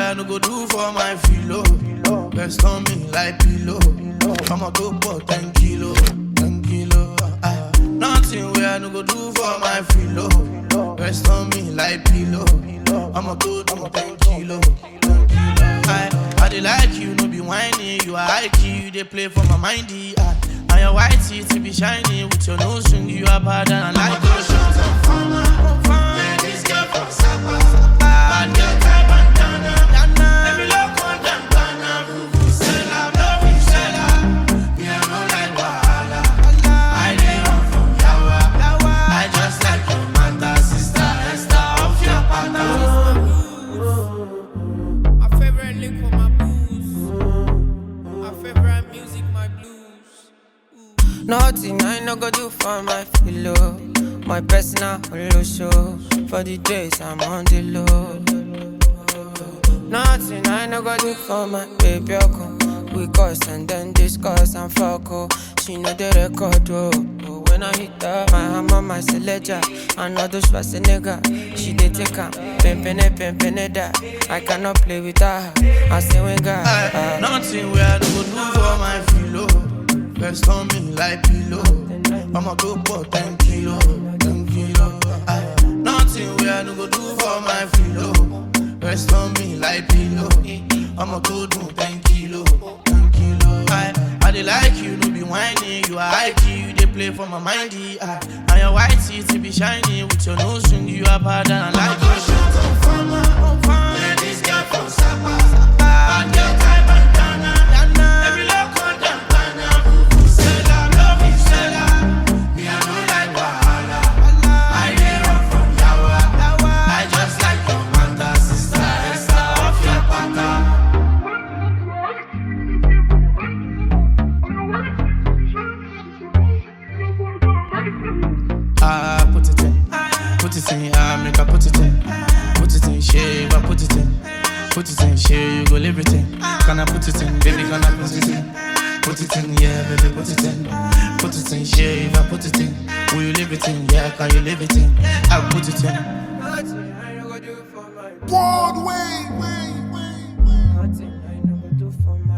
where I no go do for my Philo. Rest on me like pillow. I'ma go for 10 kilo, 10 kilo. Nothing where I no go do for my Philo. Rest on me like pillow. I'ma go do 10 kilo, 10 kilo. I dey like you, no be whining. You are high key, you dey play for my mindy. And your white teeth be shiny with your nose ring. You are bad and I like olosho. Man, this girl from Osapa. Bad girl type bandana. Let me look on Dangbana. Vuvuzela, Vuvuzela. Me I no like wahala. I dey run from yawa. I just like your mother, sister Esther off your pattern. My favorite lick for my booze. My favorite music, my blues. Nothing I no go do for my Philo. My personal olosho. For the days I'm on the low. Nothing I no go do for my baby. We cuss and then discuss and fuck. Oh. She know the record. Oh. When I hit her, my hammer, my selector. Another Schwarzenegger. She dey take her. Pimpin' that. I cannot play with her. I say when God. Nothing where I no go do for my Philo. Rest on me like pillow. I'ma go for 10 kilo, 10 kilo. Nothing where I no go do for my Philo. Rest on me like pillow. I'ma go do 10 kilo, 10 kilo. I dey like you, no be whining. You are high key, you dey play for my mindy. And your white teeth be shiny with your nose ring. You are bad and I like olosho. Man, this girl from Osapa. Bad girl type bandana. Let me look on Dangbana. Vuvuzela, Vuvuzela. Me I no like wahala. I dey run from yawa. I just like your mother, sister Esther off your pattern. Put it in, make I put it in shave, I put it in shave, you go live it in. Can I put it in, baby, can I put it in? Put it in, yeah, baby, put it in shave, I put it in. Will you live it in, yeah, can you live it in? I put it in. Broadway.